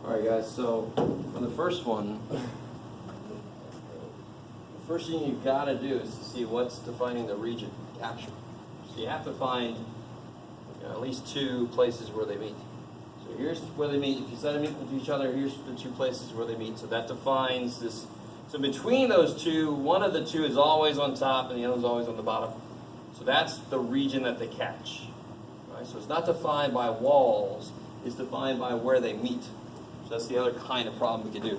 Alright guys, so for the first one, the first thing you've got to do is to see what's defining the region capture. So you have to find at least two places where they meet. So here's where they meet. If you set them equal to each other, here's the two places where they meet. So that defines this. So between those two, one of the two is always on top and the other is always on the bottom. So that's the region that they catch. Right? So it's not defined by walls, it's defined by where they meet. So that's the other kind of problem we can do.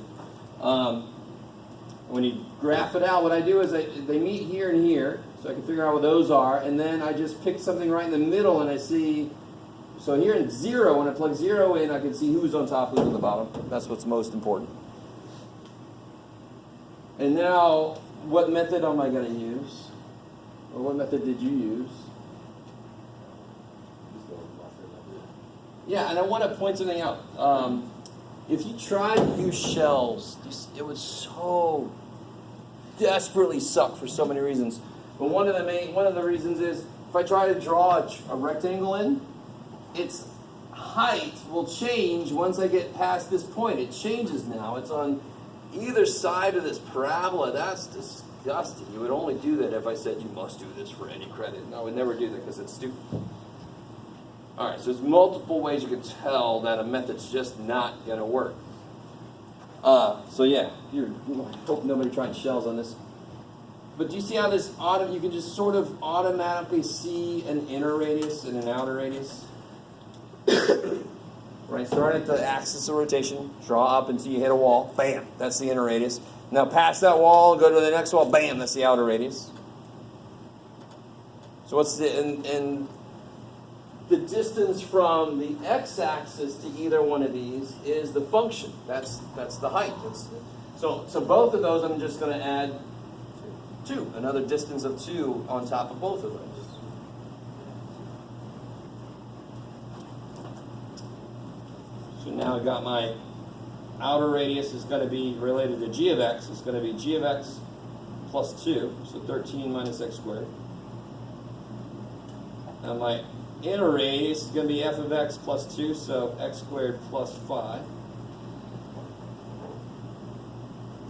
When you graph it out, what I do is they meet here and here, so I can figure out what those are, and then I just pick something right in the middle and I see, so here in 0, when I plug 0 in, I can see who's on top, who's on the bottom. That's what's most important. And now, what method am I going to use? Or what method did you use? Yeah, and I want to point something out. If you try to use shells, it would so desperately suck for so many reasons. But one of the reasons is if I try to draw a rectangle in, its height will change once I get past this point. It changes now. It's on either side of this parabola. That's disgusting. You would only do that if I said you must do this for any credit. And I would never do that because it's stupid. All right, so there's multiple ways you can tell that a method's just not going to work. So yeah, I hope nobody tried shells on this. But do you see how this you can just sort of automatically see an inner radius and an outer radius? Right, start at the axis of rotation, draw up until you hit a wall, bam, that's the inner radius. Now pass that wall, go to the next wall, bam, that's the outer radius. So what's the the distance from the x-axis to either one of these is the function. That's the height. So both of those I'm just going to add 2, another distance of 2 on top of both of those. So now I've got my outer radius is going to be related to g of x. It's going to be g of x plus 2, so 13 minus x squared. And my inner radius is going to be f of x plus 2, so x squared plus 5.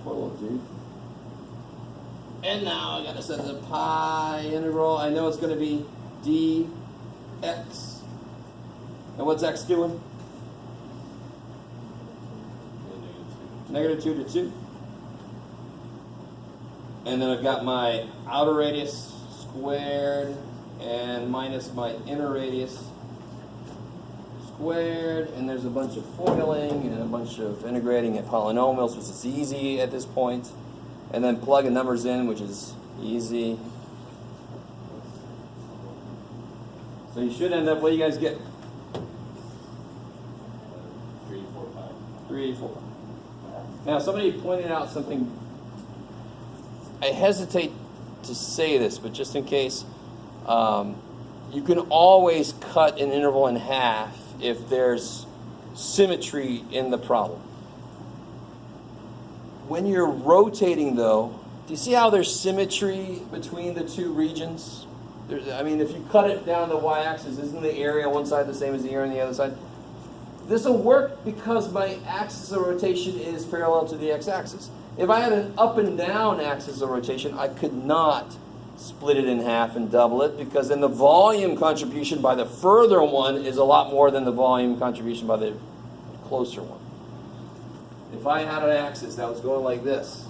Poor little dude. And now I got to set the pi integral. I know it's going to be dx. And what's x doing? Negative 2 to 2. And then I've got my outer radius squared and minus my inner radius squared, and there's a bunch of foiling and a bunch of integrating at polynomials, which is easy at this point, and then plugging numbers in, which is easy. So you should end up, what do you guys get? 384. Now somebody pointed out something, I hesitate to say this, but just in case, you can always cut an interval in half if there's symmetry in the problem. When you're rotating, though, do you see how there's symmetry between the two regions? I mean, if you cut it down the y-axis, isn't the area on one side the same as the area on the other side? This will work because my axis of rotation is parallel to the x-axis. If I had an up and down axis of rotation, I could not split it in half and double it, because then the volume contribution by the further one is a lot more than the volume contribution by the closer one. If I had an axis that was going like this,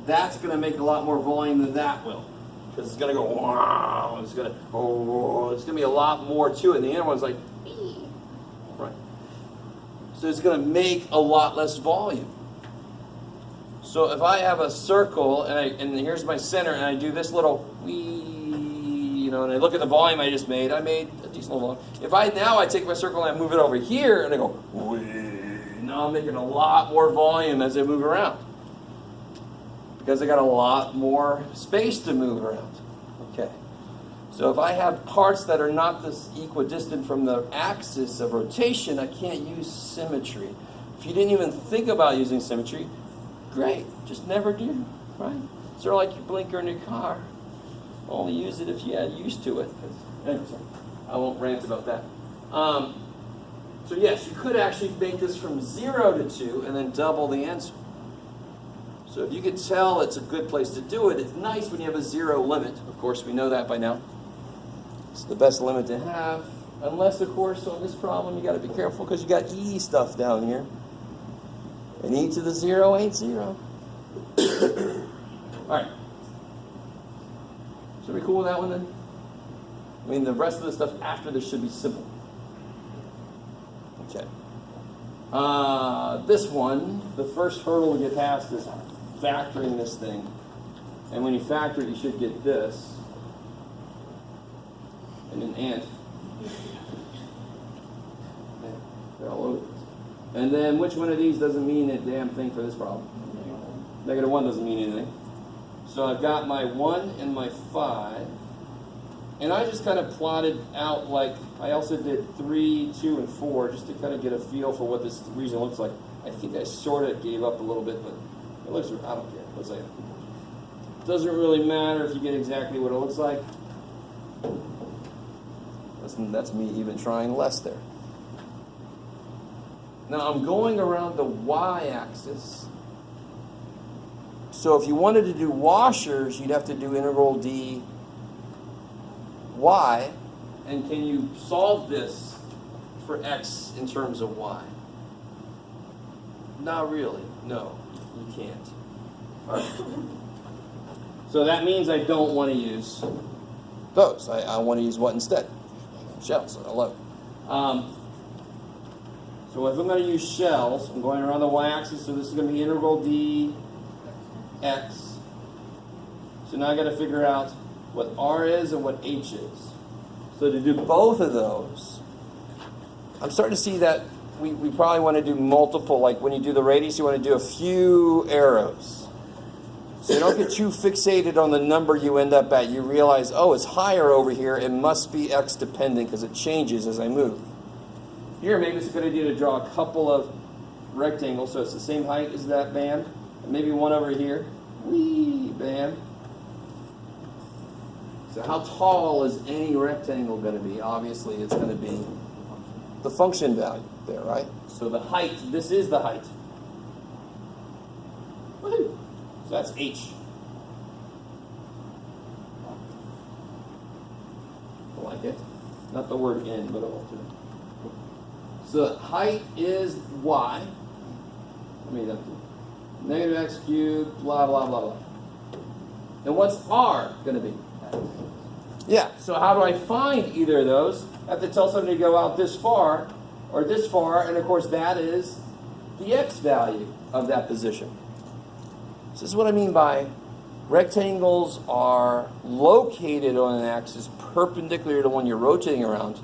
that's going to make a lot more volume than that will, because it's going to go wow, it's going to be a lot more to it. And the other one's like, right. So it's going to make a lot less volume. So if I have a circle and here's my center, and I do this little wee, and I look at the volume I just made, I made a decent little volume. If I take my circle and I move it over here and I go wee, now I'm making a lot more volume as I move around, because I got a lot more space to move around. Okay. So if I have parts that are not this equidistant from the axis of rotation, I can't use symmetry. If you didn't even think about using symmetry, great, just never do, right? Sort of like your blinker in your car. Only use it if you get used to it. Anyway, I won't rant about that. So yes, you could actually make this from 0 to 2 and then double the answer. So if you could tell it's a good place to do it, it's nice when you have a 0 limit. Of course, we know that by now. It's the best limit to have. Unless, of course, on this problem, you got to be careful because you got E stuff down here. And E to the 0 ain't 0. All right. So we cool with that one then? I mean, the rest of the stuff after this should be simple. Okay. This one, the first hurdle to get past is factoring this thing. And when you factor it, you should get this. And an ant. They're all over. And then which one of these doesn't mean a damn thing for this problem? -1 doesn't mean anything. So I've got my 1 and my 5. And I just kind of plotted out, like, I also did 3, 2, and 4, just to kind of get a feel for what this region looks like. I think I sort of gave up a little bit, but it looks, I don't care. It looks like it. Doesn't really matter if you get exactly what it looks like. That's me even trying less there. Now I'm going around the y-axis. So if you wanted to do washers, you'd have to do integral d y. And can you solve this for x in terms of y? Not really. No, you can't. All right. So that means I don't want to use those. I want to use what instead? Shells. I love it. So if I'm going to use shells, I'm going around the y-axis, so this is going to be integral dx. So now I got to figure out what r is and what h is. So to do both of those, I'm starting to see that we probably want to do multiple, like when you do the radius, you want to do a few arrows. So you don't get too fixated on the number you end up at. You realize, oh, it's higher over here. It must be x dependent because it changes as I move. Here, maybe it's a good idea to draw a couple of rectangles so it's the same height as that band. And maybe one over here. Whee, band. So how tall is any rectangle going to be? Obviously, it's going to be the function value there, right? So the height, this is the height. Woohoo! So that's h. I like it. Not the word in, but all too. So height is y. I mean, negative x cubed, blah, blah, blah, blah. And what's r going to be? Yeah, so how do I find either of those? I have to tell somebody to go out this far, or this far, and of course that is the x value of that position. So this is what I mean by rectangles are located on an axis perpendicular to the one you're rotating around,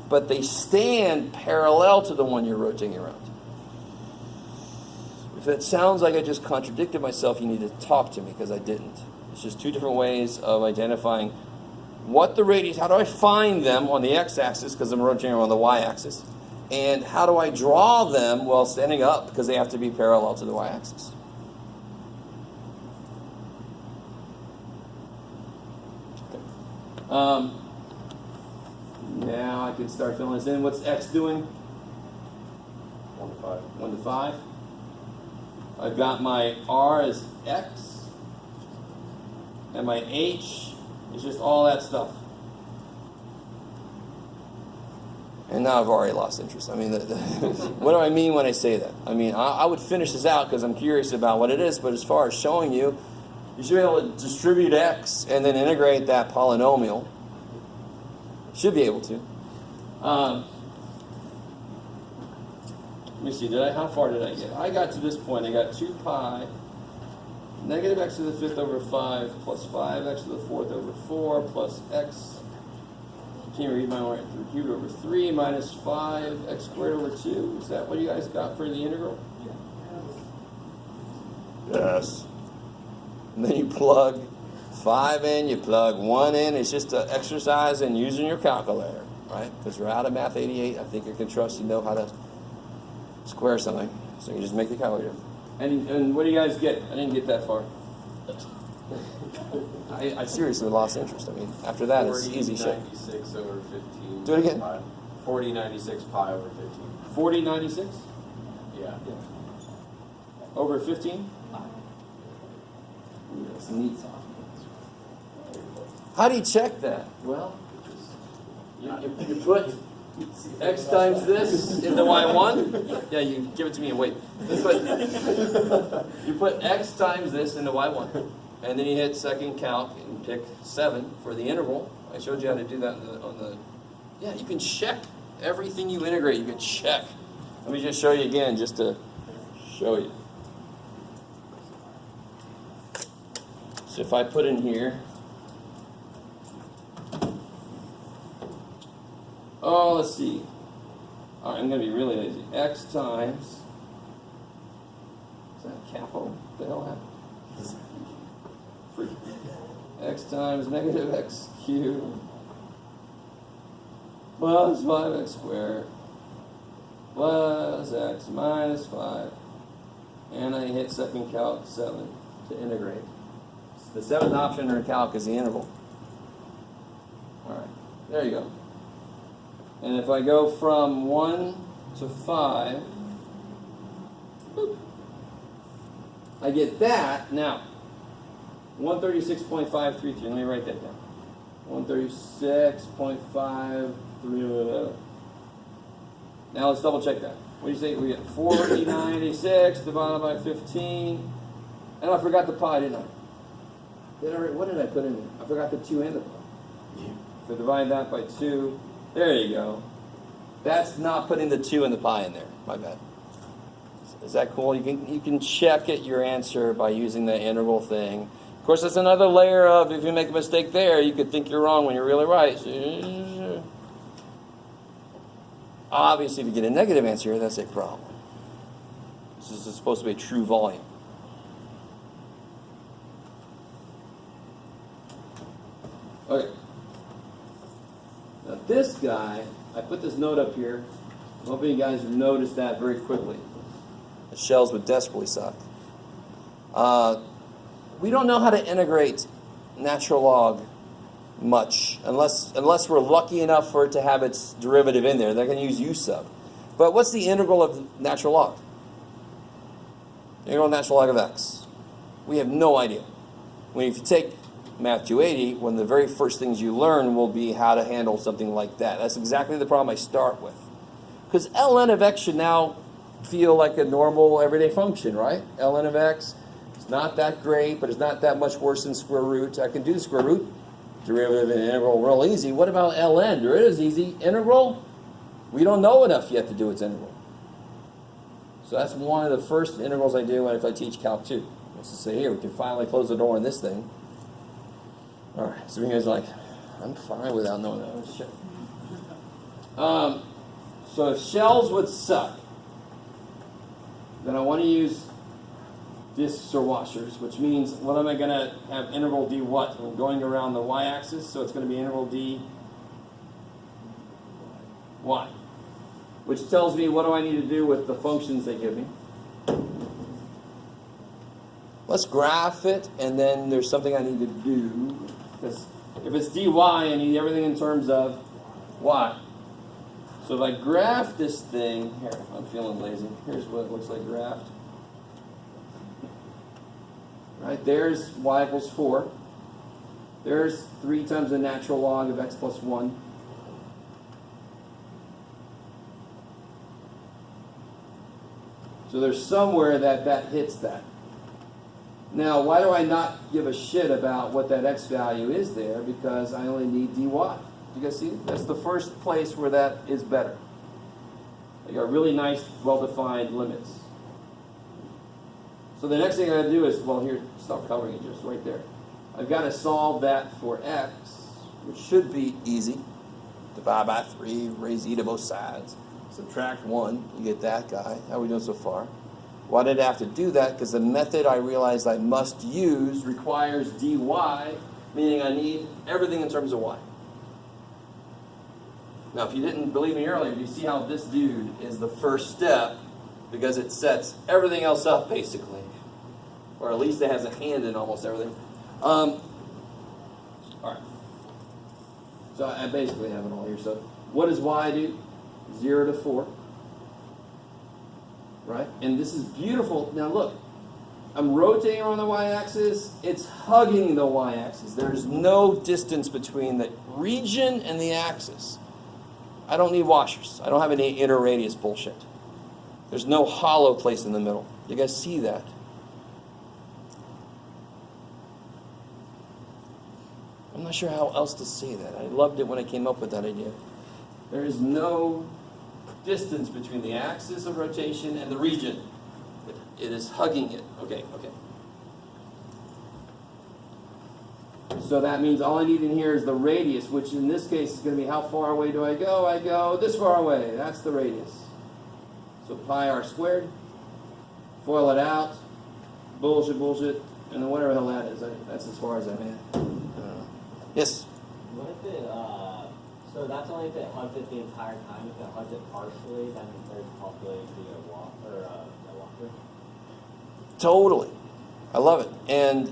but they stand parallel to the one you're rotating around. If it sounds like I just contradicted myself, you need to talk to me, because I didn't. It's just two different ways of identifying what the radius, how do I find them on the x-axis, because I'm rotating around the y-axis, and how do I draw them while standing up, because they have to be parallel to the y-axis. Okay. Now I can start filling this in. What's x doing? 1 to 5. 1 to 5. I've got my r as x, and my h is just all that stuff. And now I've already lost interest. I mean, what do I mean when I say that? I mean, I would finish this out because I'm curious about what it is, but as far as showing you, you should be able to distribute x and then integrate that polynomial. Should be able to. Let me see, how far did I get? I got to this point. I got 2 pi negative x to the 5th over 5 plus 5x to the 4th over 4 plus x, can't read my right, cubed over 3 minus 5x squared over 2. Is that what you guys got for the integral? Yes. And then you plug 5 in, you plug 1 in. It's just an exercise in using your calculator, right? Because we're out of Math 88. I think you can trust you know how to square something. So you just make the calculator. And what do you guys get? I didn't get that far. I seriously lost interest. I mean, after that, it's easy shit. 4096 over 15. Do it again. 4096 pi over 15. 4096 Yeah. over 15? That's neat. How do you check that? Well, you put x times this into y1. Yeah, you give it to me and wait. You put x times this into y1. And then you hit second calc and pick 7 for the integral. I showed you how to do that on the. Yeah, you can check everything you integrate. You can check. Let me just show you again, just to show you. So if I put in here, oh, let's see. All right, I'm going to be really lazy. X times. Is that capital? What the hell happened? X times negative x cubed plus 5x squared plus x minus 5. And I hit second calc 7 to integrate. The 7th option in calc is the integral. Alright, there you go. And if I go from 1 to 5, boop, I get that. Now, 136.533. Let me write that down. 136.533. Now let's double check that. What do you say? We get 4096 divided by 15. And I forgot the pi, didn't I? What did I put in there? I forgot the 2 and the pi. So divide that by 2. There you go. That's not putting the 2 and the pi in there. My bad. Is that cool? You can check it, your answer, by using the integral thing. Of course, that's another layer of, if you make a mistake there, you could think you're wrong when you're really right. Obviously, if you get a negative answer, that's a problem. This is supposed to be a true volume. Okay. Now this guy, I put this note up here. I'm hoping you guys noticed that very quickly. The shells would desperately suck. We don't know how to integrate natural log much, unless we're lucky enough for it to have its derivative in there. They're going to use u sub. But what's the integral of natural log? Integral of natural log of x. We have no idea. If you take Math 280, one of the very first things you learn will be how to handle something like that. That's exactly the problem I start with. Because ln of x should now feel like a normal everyday function, right? ln of x. Not that great, but it's not that much worse than square root. I can do the square root derivative and integral real easy. What about ln? It is easy. Integral? We don't know enough yet to do its integral. So that's one of the first integrals I do if I teach Calc 2. Let's just say, here, we can finally close the door on this thing. All right, so you guys are like, I'm fine without knowing that. Let's check. So if shells would suck, then I want to use discs or washers, which means what am I going to have integral d what? I'm going around the y-axis, so it's going to be integral d y, which tells me what do I need to do with the functions they give me. Let's graph it, and then there's something I need to do, because if it's dy, I need everything in terms of y. So if I graph this thing, here, I'm feeling lazy. Here's what it looks like graphed. Right, there's y equals 4. There's 3 times the natural log of x plus 1. So there's somewhere that hits that. Now, why do I not give a shit about what that x value is there? Because I only need dy. You guys see? That's the first place where that is better. I got really nice, well-defined limits. So the next thing I got to do is, well, here, stop covering it just right there. I've got to solve that for x, which should be easy. Divide by 3, raise e to both sides. Subtract 1, you get that guy. How are we doing so far? Why did I have to do that? Because the method I realized I must use requires dy, meaning I need everything in terms of y. Now, if you didn't believe me earlier, you see how this dude is the first step because it sets everything else up, basically. Or at least it has a hand in almost everything. All right. So I basically have it all here. So what does y do? 0 to 4. Right? And this is beautiful. Now look, I'm rotating around the y-axis. It's hugging the y-axis. There's no distance between the region and the axis. I don't need washers. I don't have any inner radius bullshit. There's no hollow place in the middle. You guys see that? I'm not sure how else to say that. I loved it when I came up with that idea. There is no distance between the axis of rotation and the region. It is hugging it. Okay. So that means all I need in here is the radius, which in this case is going to be how far away do I go? I go this far away. That's the radius. So pi r squared. Foil it out. Bullshit. And then whatever the hell that is. That's as far as I'm at. Yes? What if it, so that's only if it hugs it the entire time. If it hugs it partially, then there's a possibility to get a walk, or a walker. Totally. I love it. And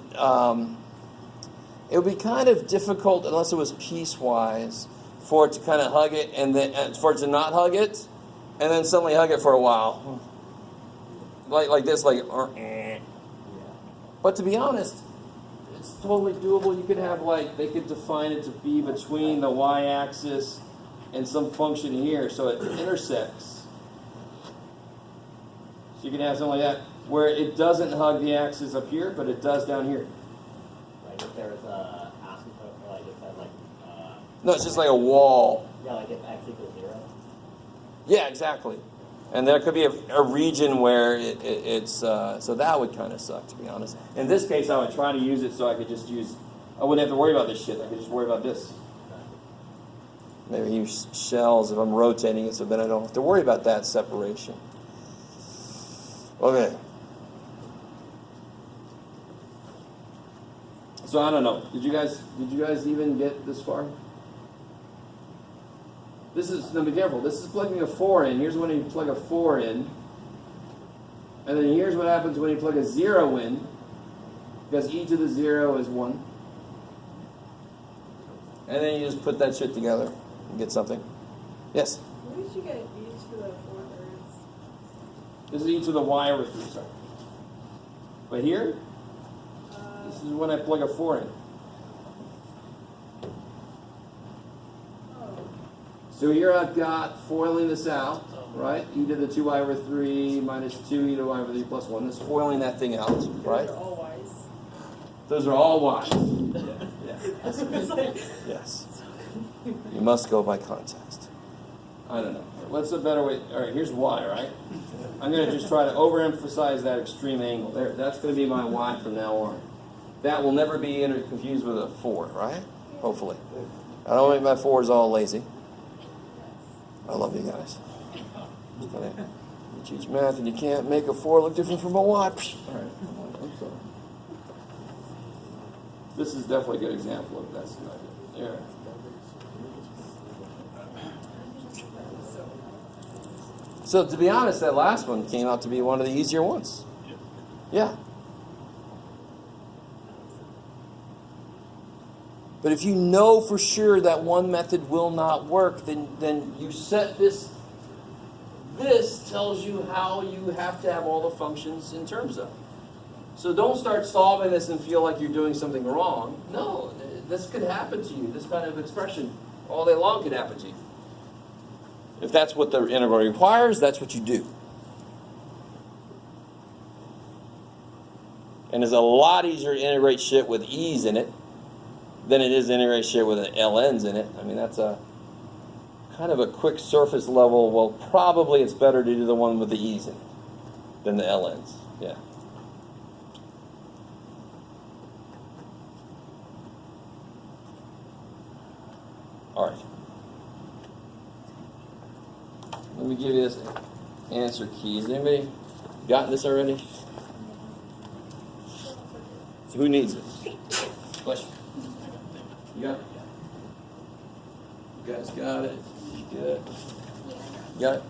it would be kind of difficult, unless it was piecewise, for it to kind of hug it, and then for it to not hug it, and then suddenly hug it for a while. Like this, like... Yeah. But to be honest, it's totally doable. You could have, they could define it to be between the y-axis and some function here, so it intersects. So you can have something like that, where it doesn't hug the axis up here, but it does down here. Like if there's a asymptote, like if that, No, it's just like a wall. yeah, like if x equals 0. Yeah, exactly. And there could be a region where it's so that would kind of suck, to be honest. In this case, I would try to use it so I could just I wouldn't have to worry about this shit. I could just worry about this. Maybe use shells if I'm rotating it, so then I don't have to worry about that separation. Okay. So I don't know. Did you guys even get this far? Now be careful, this is plugging a 4 in. Here's when you plug a 4 in. And then here's what happens when you plug a 0 in. Because e to the 0 is 1. And then you just put that shit together and get something. Yes? Where did you get e to the 4/3? This is e to the y over 3, sorry. But here, this is when I plug a 4 in. So here I've got foiling this out, right? E to the 2y over 3 minus 2 e to the y over 3 plus 1. This is foiling that thing out, right? Those are all y's. Those are all y's. Yeah. Yes. You must go by context. I don't know. What's a better way? All right, here's y, right? I'm going to just try to overemphasize that extreme angle. There, that's going to be my y from now on. That will never be confused with a 4, right? Hopefully. I don't make my 4s all lazy. I love you guys. You teach math and you can't make a 4 look different from a y. All right, I'm sorry. This is definitely a good example of that's an idea. There. So to be honest, that last one came out to be one of the easier ones. Yeah. But if you know for sure that one method will not work, then you set this. This tells you how you have to have all the functions in terms of. So don't start solving this and feel like you're doing something wrong. No, this could happen to you. This kind of expression all day long could happen to you. If that's what the integral requires, that's what you do. And it's a lot easier to integrate shit with e's in it than it is to integrate shit with ln's in it. I mean, that's a kind of a quick surface level. Well, probably it's better to do the one with the e's in it than the ln's. Yeah. All right. Let me give you this answer key. Has anybody gotten this already? So who needs it? Question. You got it? You guys got it? Good. You got it?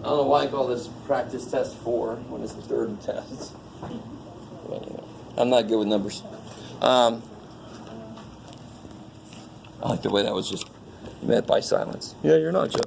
I don't know why I call this practice test 4 when it's the third test. But anyway, I'm not good with numbers. I like the way that was just met by silence. Yeah, you're not, Joe.